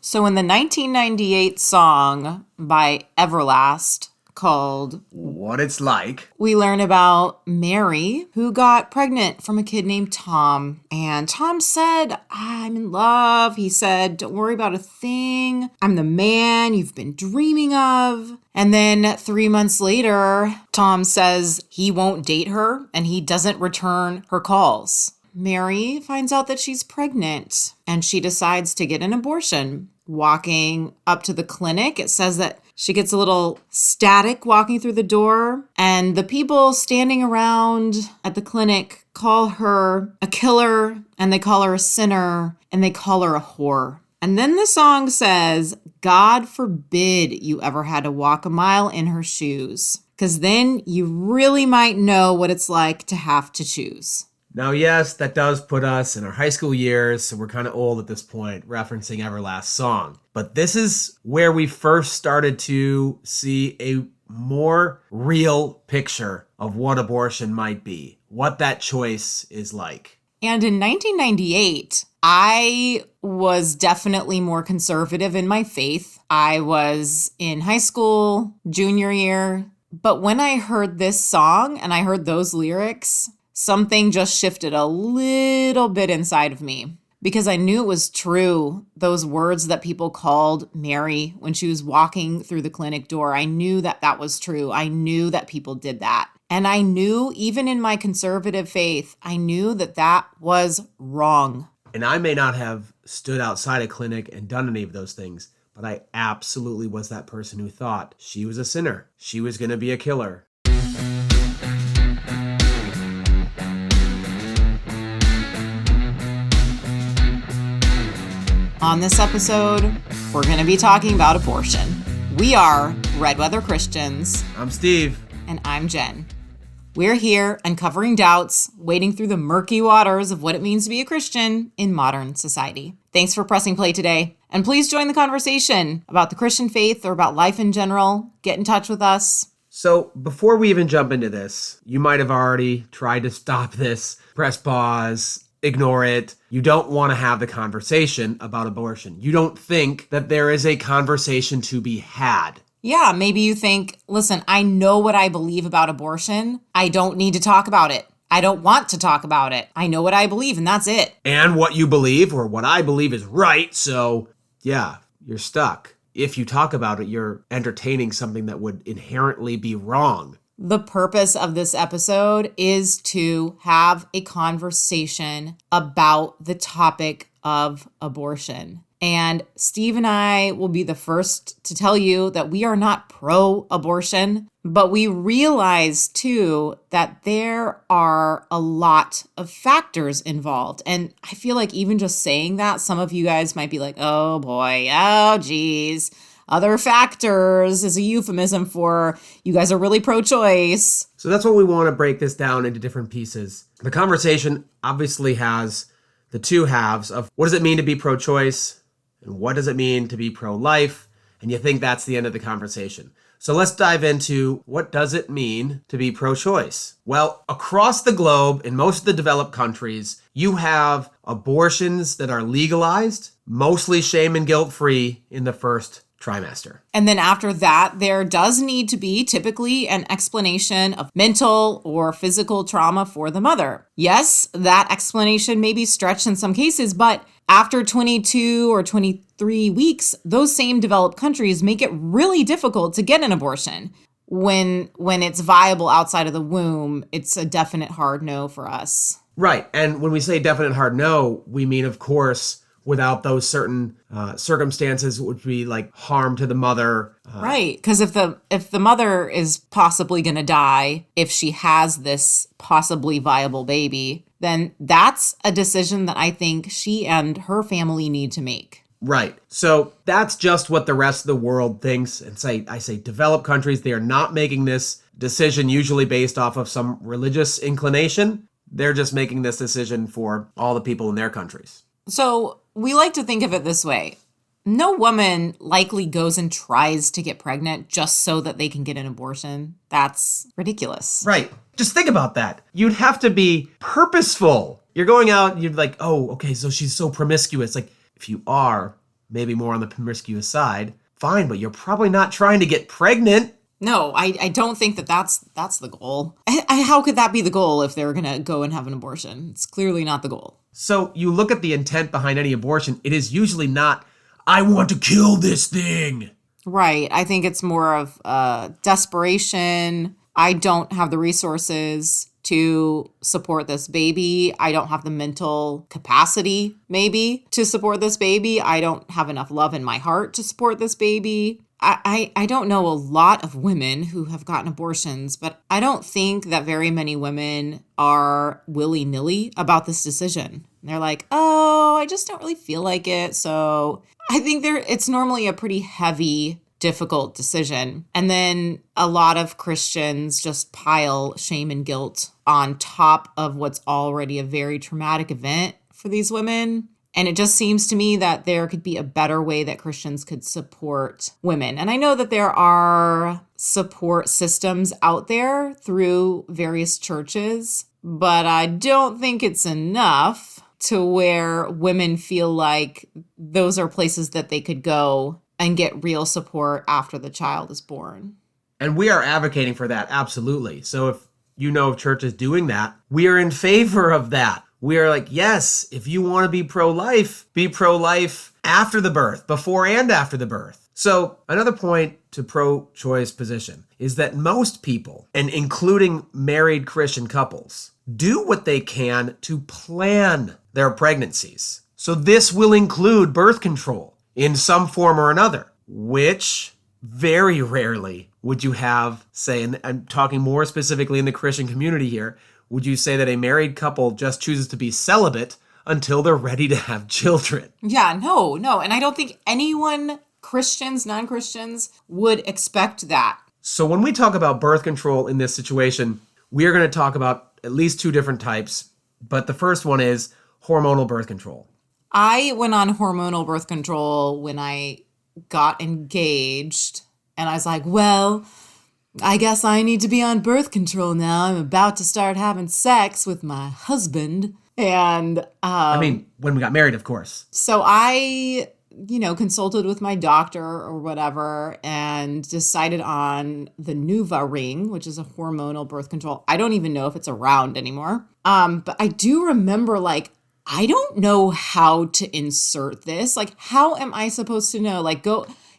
So in the 1998 song by Everlast called What It's Like, we learn about Mary, who got pregnant from a kid named Tom. And Tom said, I'm in love. He said, don't worry about a thing. I'm the man you've been dreaming of. And then 3 months later, Tom says he won't date her and he doesn't return her calls. Mary finds out that she's pregnant and she decides to get an abortion. Walking up to the clinic, it says that she gets a little static walking through the door, and the people standing around at the clinic call her a killer, and they call her a sinner, and they call her a whore. And then the song says, God forbid you ever had to walk a mile in her shoes, because then you really might know what it's like to have to choose. Now, yes, that does put us in our high school years, so we're kind of old at this point, referencing Everlast's song. But this is where we first started to see a more real picture of what abortion might be, what that choice is like. And in 1998, I was definitely more conservative in my faith. I was in high school, junior year. But when I heard this song and I heard those lyrics, something just shifted a little bit inside of me because I knew it was true. Those words that people called Mary when she was walking through the clinic door, I knew that that was true. I knew that people did that. And I knew, even in my conservative faith, I knew that that was wrong. And I may not have stood outside a clinic and done any of those things, but I absolutely was that person who thought she was a sinner. She was going to be a killer. On this episode, we're going to be talking about abortion. We are Red Weather Christians. I'm Steve. And I'm Jen. We're here uncovering doubts, wading through the murky waters of what it means to be a Christian in modern society. Thanks for pressing play today. And please join the conversation about the Christian faith or about life in general. Get in touch with us. So before we even jump into this, you might have already tried to stop this, press pause, ignore it. You don't want to have the conversation about abortion. You don't think that there is a conversation to be had. Yeah, maybe you think, listen, I know what I believe about abortion. I don't need to talk about it. I don't want to talk about it. I know what I believe, and that's it. And what you believe, or what I believe, is right. So, yeah, you're stuck. If you talk about it, you're entertaining something that would inherently be wrong. The purpose of this episode is to have a conversation about the topic of abortion. And Steve and I will be the first to tell you that we are not pro-abortion, but we realize too that there are a lot of factors involved. And I feel like even just saying that, some of you guys might be like, oh boy, oh geez. Other factors is a euphemism for you guys are really pro-choice. So that's what we want to break this down into different pieces. The conversation obviously has the two halves of what does it mean to be pro-choice and what does it mean to be pro-life? And you think that's the end of the conversation. So let's dive into what does it mean to be pro-choice? Well, across the globe, in most of the developed countries, you have abortions that are legalized, mostly shame and guilt-free in the first trimester. And then after that, there does need to be typically an explanation of mental or physical trauma for the mother. Yes, that explanation may be stretched in some cases, but after 22 or 23 weeks, those same developed countries make it really difficult to get an abortion. When it's viable outside of the womb, it's a definite hard no for us. Right. And when we say definite hard no, we mean, of course, without those certain circumstances, which would be like harm to the mother. Right, because if the mother is possibly going to die if she has this possibly viable baby, then that's a decision that I think she and her family need to make. Right. So that's just what the rest of the world thinks. And I say developed countries, they are not making this decision usually based off of some religious inclination. They're just making this decision for all the people in their countries. So we like to think of it this way. No woman likely goes and tries to get pregnant just so that they can get an abortion. That's ridiculous. Right. Just think about that. You'd have to be purposeful. You're going out, you're like, oh, okay, so she's so promiscuous. Like, if you are, maybe more on the promiscuous side, fine, but you're probably not trying to get pregnant. No, I don't think that's the goal. How could that be the goal if they're going to go and have an abortion? It's clearly not the goal. So you look at the intent behind any abortion, it is usually not, I want to kill this thing. Right. I think it's more of desperation. I don't have the resources to support this baby. I don't have the mental capacity, maybe, to support this baby. I don't have enough love in my heart to support this baby. I don't know a lot of women who have gotten abortions, but I don't think that very many women are willy-nilly about this decision. They're like, oh, I just don't really feel like it. So I think it's normally a pretty heavy, difficult decision. And then a lot of Christians just pile shame and guilt on top of what's already a very traumatic event for these women. And it just seems to me that there could be a better way that Christians could support women. And I know that there are support systems out there through various churches, but I don't think it's enough to where women feel like those are places that they could go and get real support after the child is born. And we are advocating for that, absolutely. So if you know of churches doing that, we are in favor of that. We are like, yes, if you want to be pro-life after the birth, before and after the birth. So another point to pro-choice position is that most people, and including married Christian couples, do what they can to plan their pregnancies. So this will include birth control in some form or another, which very rarely would you have, say, and I'm talking more specifically in the Christian community here, would you say that a married couple just chooses to be celibate until they're ready to have children? Yeah, no. And I don't think anyone, Christians, non-Christians, would expect that. So when we talk about birth control in this situation, we are going to talk about at least two different types. But the first one is hormonal birth control. I went on hormonal birth control when I got engaged. And I was like, well, I guess I need to be on birth control now. I'm about to start having sex with my husband. And when we got married, of course. So I, consulted with my doctor or whatever and decided on the Nuva ring, which is a hormonal birth control. I don't even know if it's around anymore. But I do remember, I don't know how to insert this. How am I supposed to know?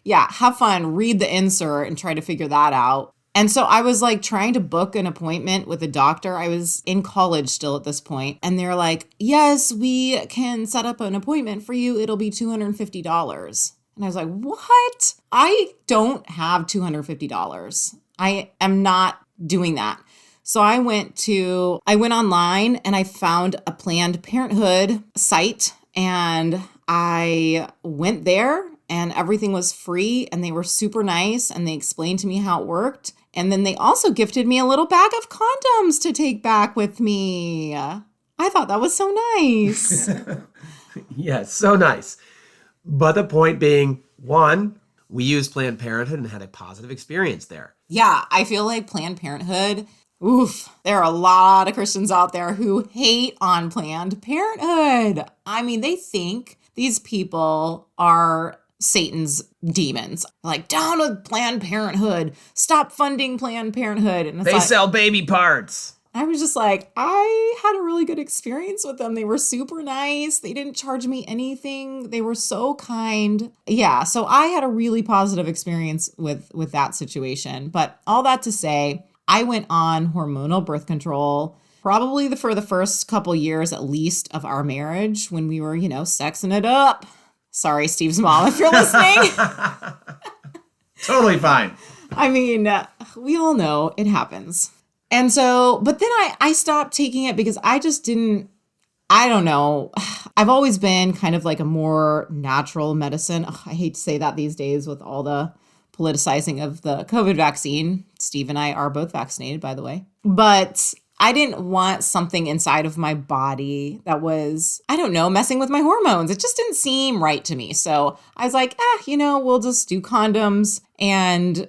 Have fun, read the insert and try to figure that out. And so I was trying to book an appointment with a doctor. I was in college still at this point. And they're like, yes, we can set up an appointment for you. It'll be $250. And I was like, what? I don't have $250. I am not doing that. So I went online and I found a Planned Parenthood site and I went there and everything was free and they were super nice and they explained to me how it worked. And then they also gifted me a little bag of condoms to take back with me. I thought that was so nice. Yes, so nice. But the point being, one, we used Planned Parenthood and had a positive experience there. Yeah, I feel like Planned Parenthood, there are a lot of Christians out there who hate on Planned Parenthood. I mean, they think these people are Satan's demons. Down with Planned Parenthood. Stop funding Planned Parenthood. And they sell baby parts. I was just I had a really good experience with them. They were super nice. They didn't charge me anything. They were so kind. Yeah, so I had a really positive experience with that situation. But all that to say, I went on hormonal birth control probably for the first couple years at least of our marriage when we were, sexing it up. Sorry, Steve's mom, if you're listening. Totally fine. I mean, we all know it happens. And so, but then I stopped taking it because I just didn't, I don't know. I've always been kind of a more natural medicine. I hate to say that these days with all the politicizing of the COVID vaccine. Steve and I are both vaccinated, by the way. But I didn't want something inside of my body that was, messing with my hormones. It just didn't seem right to me. So I was like, we'll just do condoms and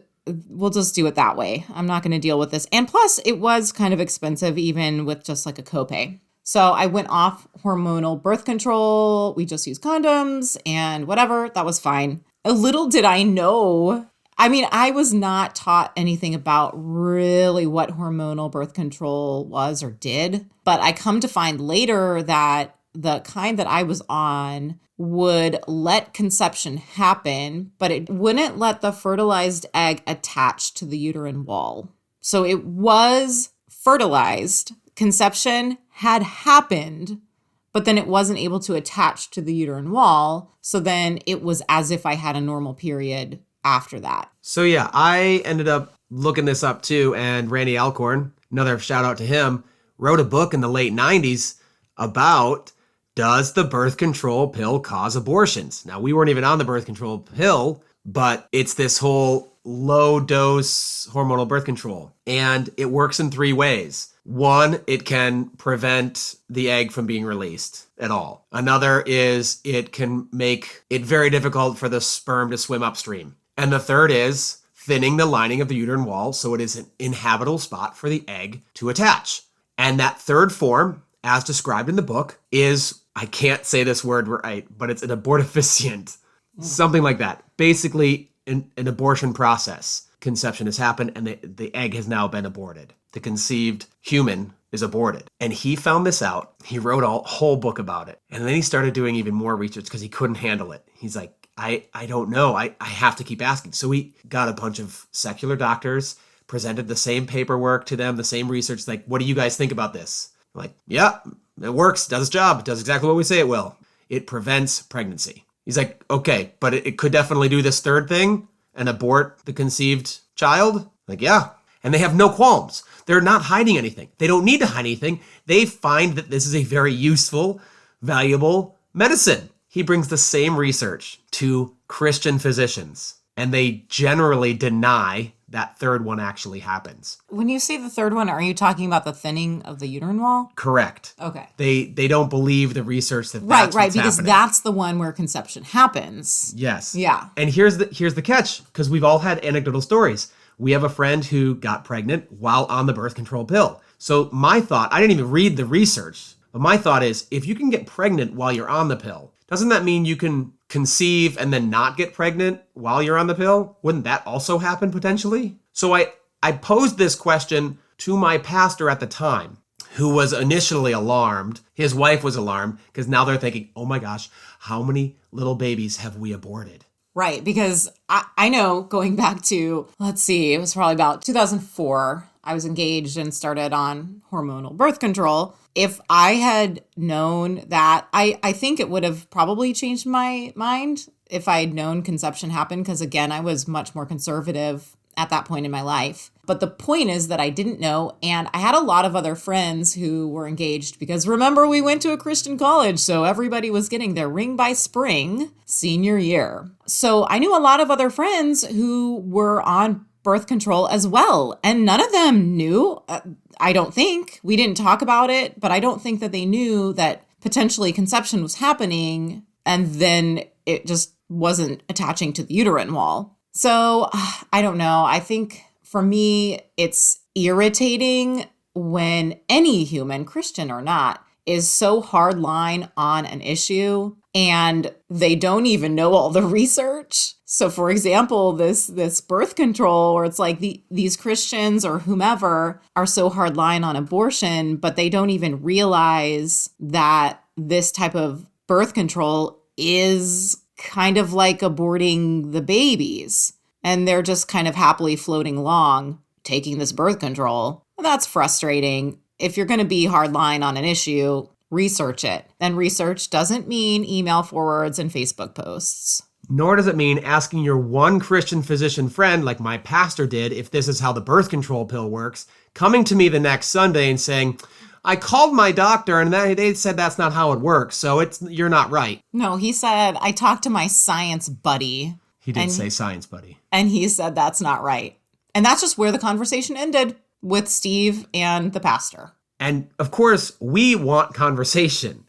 we'll just do it that way. I'm not going to deal with this. And plus, it was kind of expensive, even with just a copay. So I went off hormonal birth control. We just used condoms and whatever. That was fine. A little did I know. I mean, I was not taught anything about really what hormonal birth control was or did. But I come to find later that the kind that I was on would let conception happen, but it wouldn't let the fertilized egg attach to the uterine wall. So it was fertilized. Conception had happened, but then it wasn't able to attach to the uterine wall. So then it was as if I had a normal period after that. So yeah, I ended up looking this up too, and Randy Alcorn, another shout out to him, wrote a book in the late 90s about does the birth control pill cause abortions? Now, we weren't even on the birth control pill, but it's this whole low dose hormonal birth control, and it works in 3 ways. One, it can prevent the egg from being released at all. Another is it can make it very difficult for the sperm to swim upstream. And the third is thinning the lining of the uterine wall so it is an inhabitable spot for the egg to attach. And that third form, as described in the book, is, I can't say this word right, but it's an abortifacient, something like that. Basically, an abortion process. Conception has happened and the egg has now been aborted. The conceived human is aborted. And he found this out. He wrote a whole book about it. And then he started doing even more research because he couldn't handle it. He's like, I don't know. I have to keep asking. So we got a bunch of secular doctors, presented the same paperwork to them, the same research. Like, what do you guys think about this? I'm like, yeah, it works, does its job, it does exactly what we say it will. It prevents pregnancy. He's like, okay, but it could definitely do this third thing and abort the conceived child? Like, yeah. And they have no qualms. They're not hiding anything. They don't need to hide anything. They find that this is a very useful, valuable medicine. He brings the same research to Christian physicians, and they generally deny that third one actually happens. When you say the third one, are you talking about the thinning of the uterine wall? Correct. Okay. They don't believe the research that's what's because happening. that's the one where conception happens. Yes. Yeah. And here's the catch, because we've all had anecdotal stories. We have a friend who got pregnant while on the birth control pill. So my thought, I didn't even read the research, but my thought is, if you can get pregnant while you're on the pill, doesn't that mean you can conceive and then not get pregnant while you're on the pill? Wouldn't that also happen potentially? So I posed this question to my pastor at the time, who was initially alarmed. His wife was alarmed because now they're thinking, oh my gosh, how many little babies have we aborted? Right, because I know going back to, let's see, it was probably about 2004, I was engaged and started on hormonal birth control. If I had known that, I think it would have probably changed my mind if I had known conception happened, because again, I was much more conservative at that point in my life. But the point is that I didn't know, and I had a lot of other friends who were engaged because remember, we went to a Christian college, so everybody was getting their ring by spring senior year. So I knew a lot of other friends who were on birth control as well, and none of them knew. I don't think. We didn't talk about it, but I don't think that they knew that potentially conception was happening and then it just wasn't attaching to the uterine wall. So I don't know. I think for me, it's irritating when any human, Christian or not, is so hardline on an issue and they don't even know all the research. So for example, this birth control, where it's like these Christians or whomever are so hardline on abortion, but they don't even realize that this type of birth control is kind of like aborting the babies. And they're just kind of happily floating along, taking this birth control. That's frustrating. If you're going to be hardline on an issue, research it. And research doesn't mean email forwards and Facebook posts. Nor does it mean asking your one Christian physician friend, like my pastor did, if this is how the birth control pill works, coming to me the next Sunday and saying, I called my doctor and they said that's not how it works, so you're not right. No, he said, I talked to my science buddy. He did say science buddy. And he said that's not right. And that's just where the conversation ended with Steve and the pastor. And of course, we want conversation.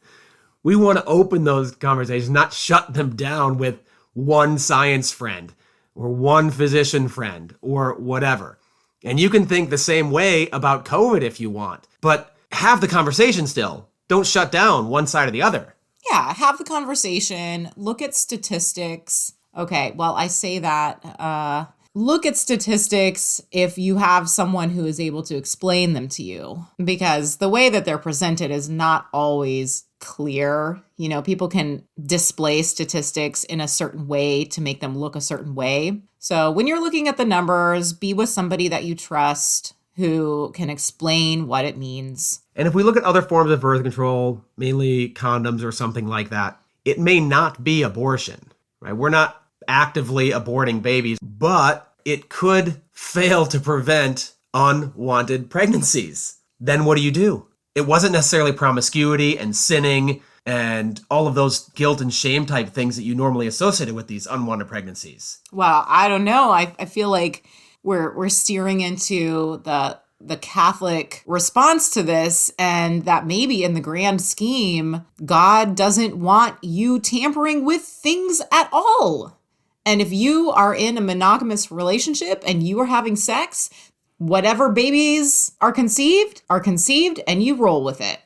We want to open those conversations, not shut them down with one science friend or one physician friend or whatever. And you can think the same way about COVID if you want, but have the conversation still. don't shut down one side or the other. Yeah, have the conversation, look at statistics. Okay, well, I say that, look at statistics if you have someone who is able to explain them to you, because the way that they're presented is not always clear. You know, people can display statistics in a certain way to make them look a certain way. So when you're looking at the numbers, be with somebody that you trust who can explain what it means. And if we look at other forms of birth control, mainly condoms or something like that, it may not be abortion, right? We're not actively aborting babies, but it could fail to prevent unwanted pregnancies. Then what do? It wasn't necessarily promiscuity and sinning and all of those guilt and shame type things that you normally associated with these unwanted pregnancies. Well, I don't know. I feel like we're steering into the Catholic response to this, and that maybe in the grand scheme, God doesn't want you tampering with things at all. And if you are in a monogamous relationship and you are having sex, whatever babies are conceived, and you roll with it.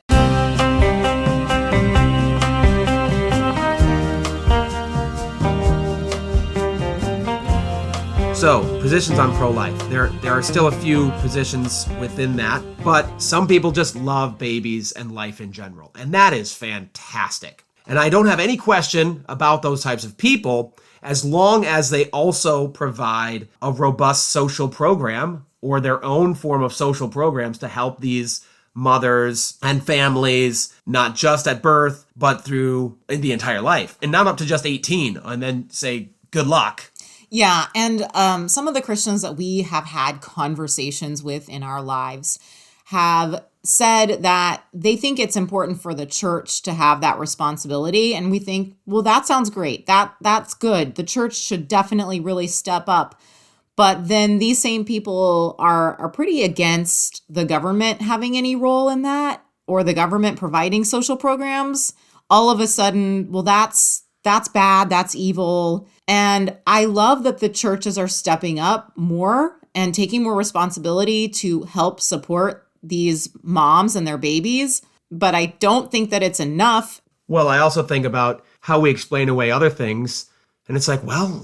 So, positions on pro-life. There are still a few positions within that, but some people just love babies and life in general, and that is fantastic. And I don't have any question about those types of people as long as they also provide a robust social program or their own form of social programs to help these mothers and families, not just at birth, but through the entire life, and not up to just 18 and then say, good luck. Yeah, and some of the Christians that we have had conversations with in our lives have said that they think it's important for the church to have that responsibility. And we think, well, that sounds great. That's good. The church should definitely really step up. But then these same people are pretty against the government having any role in that, or the government providing social programs. All of a sudden, well, that's bad, that's evil. And I love that the churches are stepping up more and taking more responsibility to help support these moms and their babies. But I don't think that it's enough. Well, I also think about how we explain away other things. And it's like, well,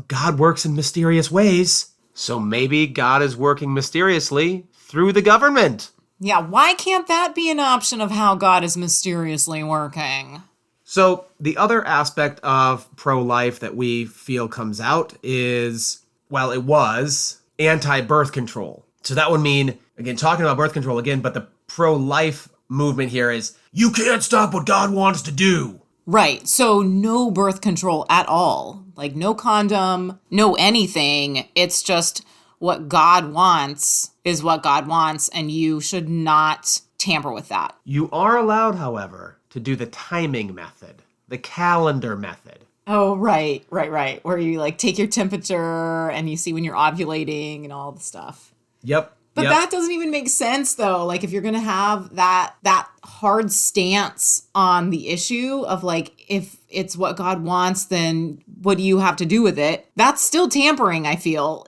God works in mysterious ways. So maybe God is working mysteriously through the government. Yeah, why can't that be an option of how God is mysteriously working? So the other aspect of pro-life that we feel comes out is, well, it was anti-birth control. So that would mean, again, talking about birth control again, but the pro-life movement here is, you can't stop what God wants to do. Right. So no birth control at all. Like no condom, no anything. It's just what God wants is what God wants, and you should not tamper with that. You are allowed, however, to do the timing method, the calendar method. Oh, right. Where you take your temperature and you see when you're ovulating and all the stuff. Yep. But that doesn't even make sense, though. Like, if you're going to have that hard stance on the issue of, if it's what God wants, then what do you have to do with it? That's still tampering, I feel.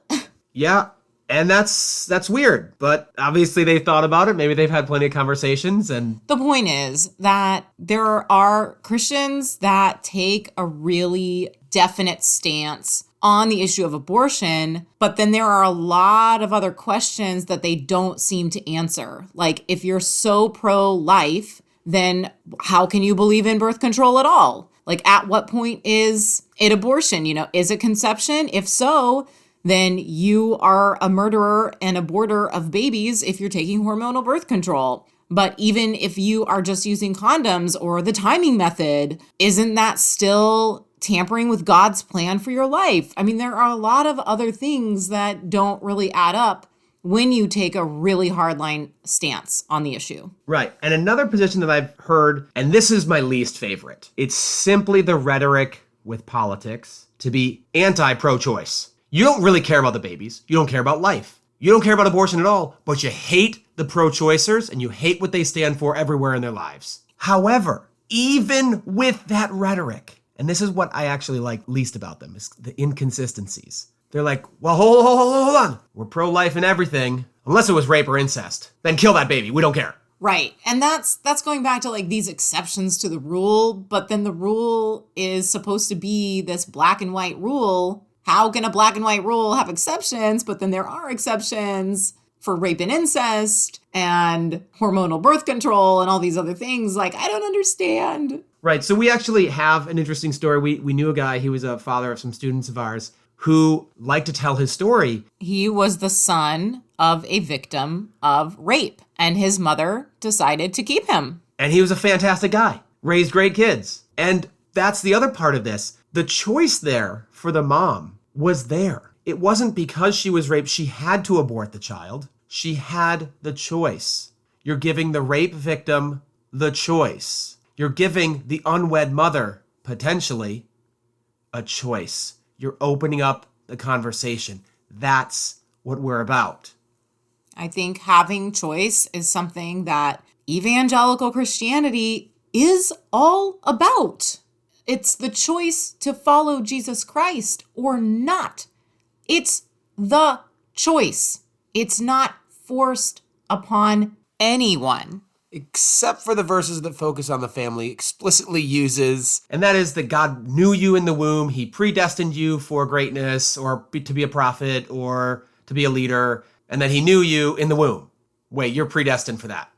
Yeah, and that's weird. But obviously they thought about it. Maybe they've had plenty of conversations. And the point is that there are Christians that take a really definite stance on the issue of abortion, but then there are a lot of other questions that they don't seem to answer. Like, if you're so pro-life, then how can you believe in birth control at all? Like, at what point is it abortion? Is it conception? If so, then you are a murderer and aborter of babies if you're taking hormonal birth control. But even if you are just using condoms or the timing method, isn't that still tampering with God's plan for your life? I mean, there are a lot of other things that don't really add up when you take a really hardline stance on the issue. Right. And another position that I've heard, and this is my least favorite, it's simply the rhetoric with politics to be anti-pro-choice. You don't really care about the babies. You don't care about life. You don't care about abortion at all, but you hate the pro-choicers and you hate what they stand for everywhere in their lives. However, even with that rhetoric, and this is what I actually like least about them, is the inconsistencies. They're like, well, hold on. We're pro-life and everything, unless it was rape or incest. Then kill that baby. We don't care. Right. And that's going back to like these exceptions to the rule, but then the rule is supposed to be this black and white rule. How can a black and white rule have exceptions? But then there are exceptions for rape and incest and hormonal birth control and all these other things. Like, I don't understand. Right. So we actually have an interesting story. We knew a guy, he was a father of some students of ours, who liked to tell his story. He was the son of a victim of rape, and his mother decided to keep him. And he was a fantastic guy, raised great kids. And that's the other part of this. The choice there for the mom was there. It wasn't because she was raped, she had to abort the child. She had the choice. You're giving the rape victim the choice. You're giving the unwed mother, potentially, a choice. You're opening up the conversation. That's what we're about. I think having choice is something that evangelical Christianity is all about. It's the choice to follow Jesus Christ or not. It's the choice. It's not forced upon anyone. Except for the verses that focus on the family, explicitly uses, and that is that God knew you in the womb. He predestined you for greatness or to be a prophet or to be a leader, and that he knew you in the womb. Wait, you're predestined for that.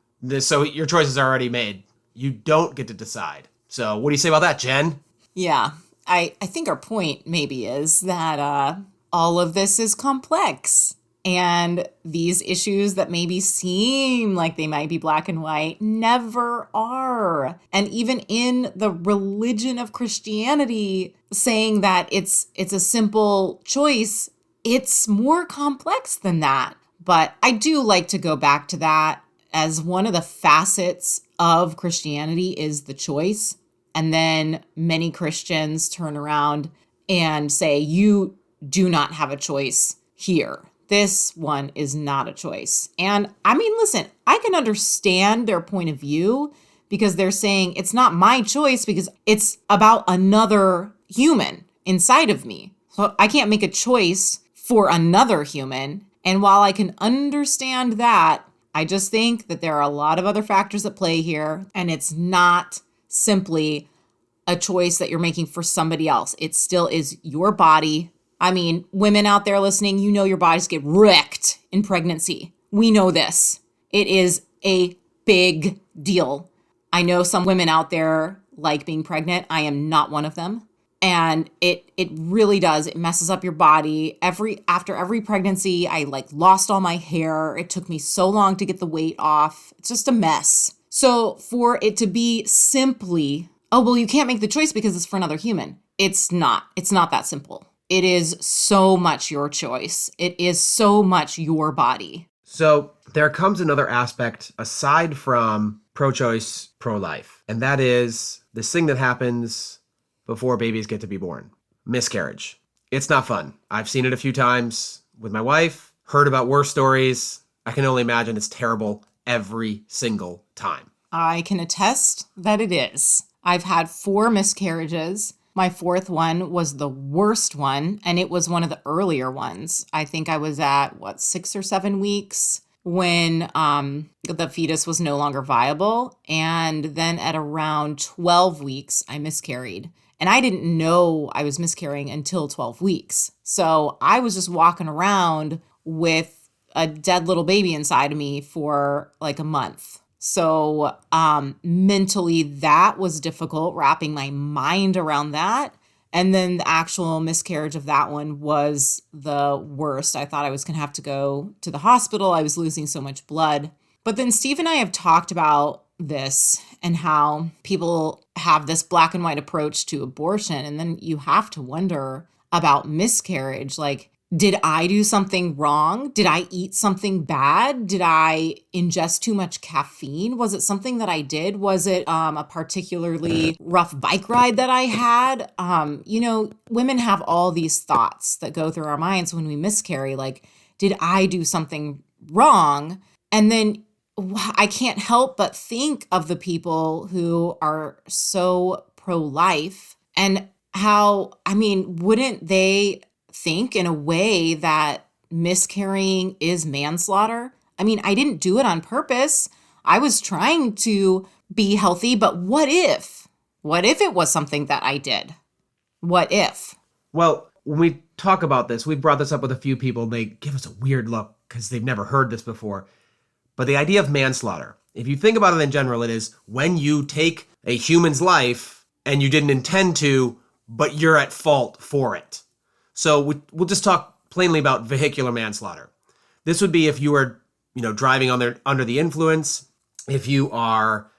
So your choices are already made. You don't get to decide. So what do you say about that, Jen? Yeah, I think our point maybe is that all of this is complex. And these issues that maybe seem like they might be black and white never are. And even in the religion of Christianity, saying that it's a simple choice, it's more complex than that. But I do like to go back to that as one of the facets of Christianity is the choice. And then many Christians turn around and say, you do not have a choice here. This one is not a choice. And I mean, listen, I can understand their point of view because they're saying it's not my choice because it's about another human inside of me. So I can't make a choice for another human. And while I can understand that, I just think that there are a lot of other factors at play here. And it's not simply a choice that you're making for somebody else. It still is your body. I mean, women out there listening, you know your bodies get wrecked in pregnancy. We know this. It is a big deal. I know some women out there like being pregnant. I am not one of them. And it really does. It messes up your body. After every pregnancy, I lost all my hair. It took me so long to get the weight off. It's just a mess. So for it to be simply, oh, well, you can't make the choice because it's for another human. It's not. It's not that simple. It is so much your choice. It is so much your body. So there comes another aspect aside from pro-choice, pro-life. And that is this thing that happens before babies get to be born. Miscarriage. It's not fun. I've seen it a few times with my wife, heard about worse stories. I can only imagine it's terrible every single time. I can attest that it is. I've had 4 miscarriages. My 4th one was the worst one, and it was one of the earlier ones. I think I was at, 6 or 7 weeks when the fetus was no longer viable. And then at around 12 weeks, I miscarried. And I didn't know I was miscarrying until 12 weeks. So I was just walking around with a dead little baby inside of me for like a month. So mentally, that was difficult, wrapping my mind around that. And then the actual miscarriage of that one was the worst. I thought I was going to have to go to the hospital. I was losing so much blood. But then Steve and I have talked about this and how people have this black and white approach to abortion. And then you have to wonder about miscarriage. Like, did I do something wrong? Did I eat something bad? Did I ingest too much caffeine? Was it something that I did? Was it a particularly rough bike ride that I had? Women have all these thoughts that go through our minds when we miscarry. Like, did I do something wrong? And then I can't help but think of the people who are so pro-life and how, wouldn't they think in a way that miscarrying is manslaughter? I didn't do it on purpose. I was trying to be healthy, but what if? What if it was something that I did? What if? Well, when we talk about this, we brought this up with a few people, and they give us a weird look because they've never heard this before. But the idea of manslaughter, if you think about it in general, it is when you take a human's life and you didn't intend to, but you're at fault for it. So we'll just talk plainly about vehicular manslaughter. This would be if you were, driving under the influence, if you are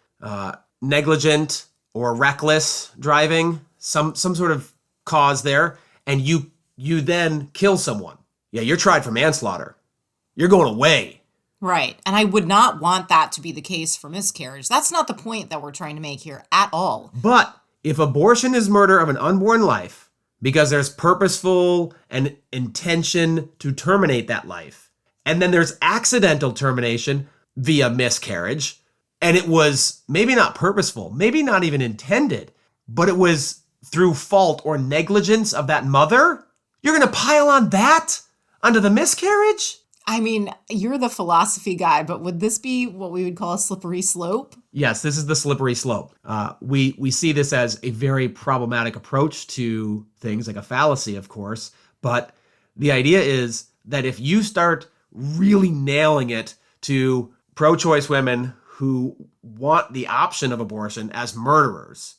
negligent or reckless driving, some sort of cause there, and you then kill someone. Yeah, you're tried for manslaughter. You're going away. Right. And I would not want that to be the case for miscarriage. That's not the point that we're trying to make here at all. But if abortion is murder of an unborn life because there's purposeful and intention to terminate that life, and then there's accidental termination via miscarriage, and it was maybe not purposeful, maybe not even intended, but it was through fault or negligence of that mother, you're going to pile on that onto the miscarriage? I mean, you're the philosophy guy, but would this be what we would call a slippery slope? Yes, this is the slippery slope. We see this as a very problematic approach to things, like a fallacy, of course. But the idea is that if you start really nailing it to pro-choice women who want the option of abortion as murderers,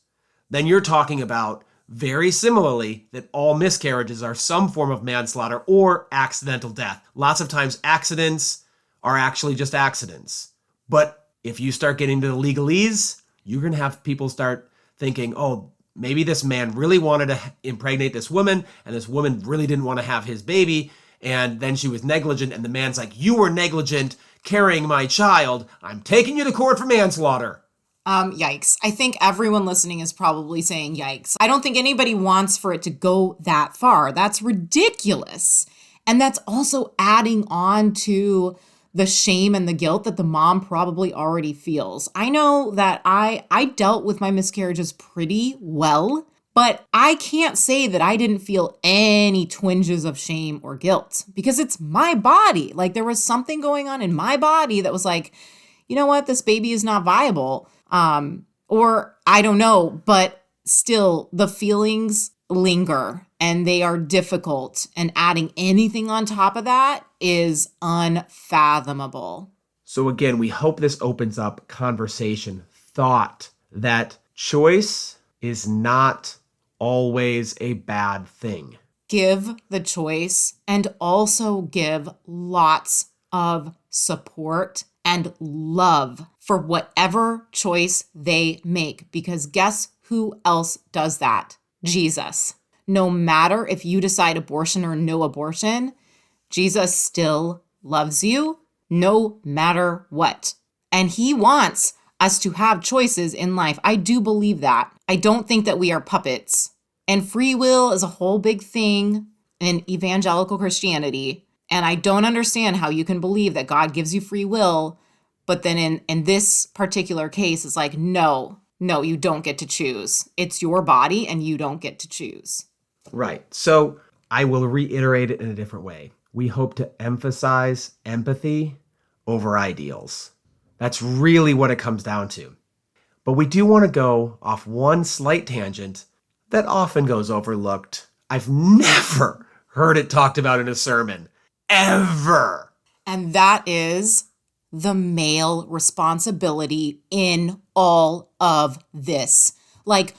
then you're talking about very similarly that all miscarriages are some form of manslaughter or accidental death. Lots of times accidents are actually just accidents. But if you start getting to the legalese, you're going to have people start thinking, oh, maybe this man really wanted to impregnate this woman, and this woman really didn't want to have his baby, and then she was negligent, and the man's like, you were negligent carrying my child. I'm taking you to court for manslaughter. Yikes. I think everyone listening is probably saying yikes. I don't think anybody wants for it to go that far. That's ridiculous. And that's also adding on to the shame and the guilt that the mom probably already feels. I know that I dealt with my miscarriages pretty well, but I can't say that I didn't feel any twinges of shame or guilt because it's my body. Like there was something going on in my body that was like, you know what, this baby is not viable. Or I don't know, but still the feelings linger and they are difficult, and adding anything on top of that is unfathomable. So again, we hope this opens up conversation, thought, that choice is not always a bad thing. Give the choice and also give lots of support and love for whatever choice they make. Because guess who else does that? Jesus. No matter if you decide abortion or no abortion, Jesus still loves you no matter what. And he wants us to have choices in life. I do believe that. I don't think that we are puppets. And free will is a whole big thing in evangelical Christianity. And I don't understand how you can believe that God gives you free will, but then in this particular case, it's like, no, you don't get to choose. It's your body and you don't get to choose. Right. So I will reiterate it in a different way. We hope to emphasize empathy over ideals. That's really what it comes down to. But we do want to go off one slight tangent that often goes overlooked. I've never heard it talked about in a sermon. Ever. And that is the male responsibility in all of this. Like,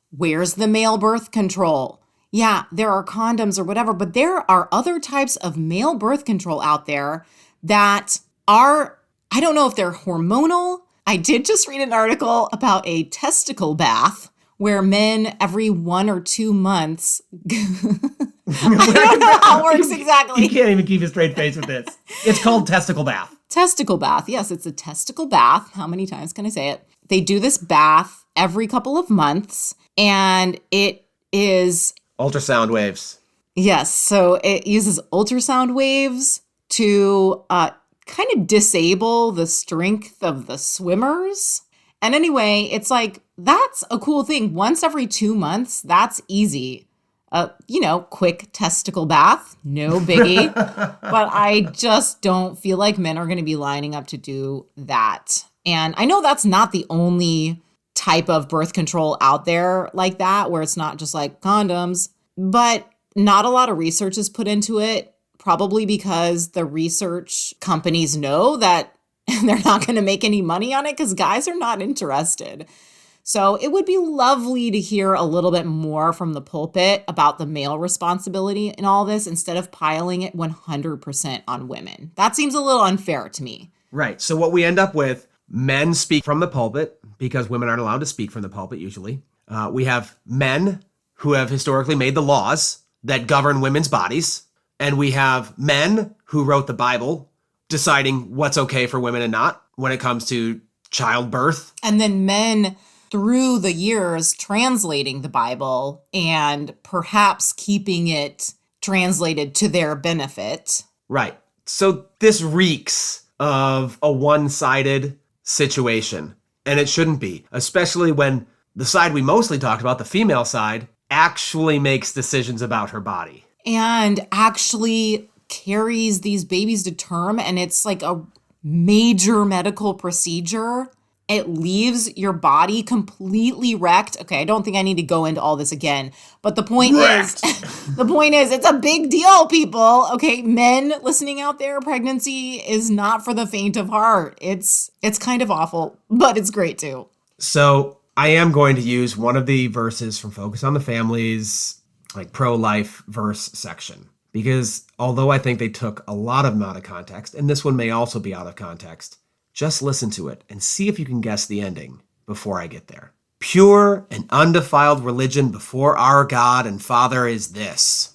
where's the male birth control? Yeah, there are condoms or whatever, but there are other types of male birth control out there that are, I don't know if they're hormonal. I did just read an article about a testicle bath where men every 1 or 2 months, I don't know how it works exactly. You can't even keep a straight face with this. It's called testicle bath. Testicle bath. Yes, it's a testicle bath. How many times can I say it? They do this bath every couple of months, and it is ultrasound waves. Yes, so it uses ultrasound waves to kind of disable the strength of the swimmers. And anyway, it's like, that's a cool thing. Once every 2 months, that's easy. Quick testicle bath, no biggie. But I just don't feel like men are going to be lining up to do that. And I know that's not the only type of birth control out there like that, where it's not just like condoms, but not a lot of research is put into it, probably because the research companies know that they're not going to make any money on it because guys are not interested. So it would be lovely to hear a little bit more from the pulpit about the male responsibility in all this instead of piling it 100% on women. That seems a little unfair to me. Right. So what we end up with, men speak from the pulpit because women aren't allowed to speak from the pulpit usually. We have men who have historically made the laws that govern women's bodies. And we have men who wrote the Bible deciding what's okay for women and not when it comes to childbirth. And then men through the years translating the Bible and perhaps keeping it translated to their benefit. Right. So this reeks of a one-sided situation, and it shouldn't be, especially when the side we mostly talked about, the female side, actually makes decisions about her body. And actually carries these babies to term, and it's like a major medical procedure. It leaves your body completely wrecked. Okay, I don't think I need to go into all this again, but the point is, it's a big deal, people. Okay, men listening out there, pregnancy is not for the faint of heart. It's kind of awful, but it's great too. So I am going to use one of the verses from Focus on the Family's like pro-life verse section, because although I think they took a lot of them out of context, and this one may also be out of context, just listen to it and see if you can guess the ending before I get there. Pure and undefiled religion before our God and Father is this: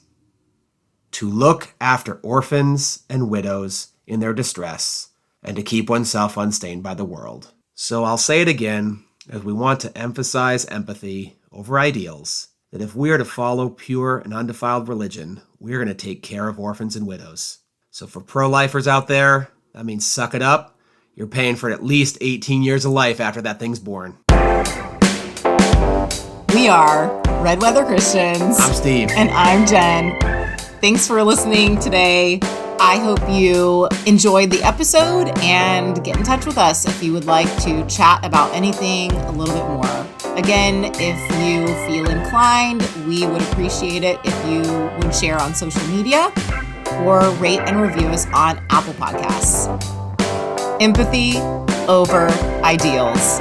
to look after orphans and widows in their distress, and to keep oneself unstained by the world. So I'll say it again, as we want to emphasize empathy over ideals, that if we are to follow pure and undefiled religion, we're going to take care of orphans and widows. So for pro-lifers out there, that means suck it up. You're paying for at least 18 years of life after that thing's born. We are Red Weather Christians. I'm Steve. And I'm Jen. Thanks for listening today. I hope you enjoyed the episode, and get in touch with us if you would like to chat about anything a little bit more. Again, if you feel inclined, we would appreciate it if you would share on social media or rate and review us on Apple Podcasts. Empathy over ideals.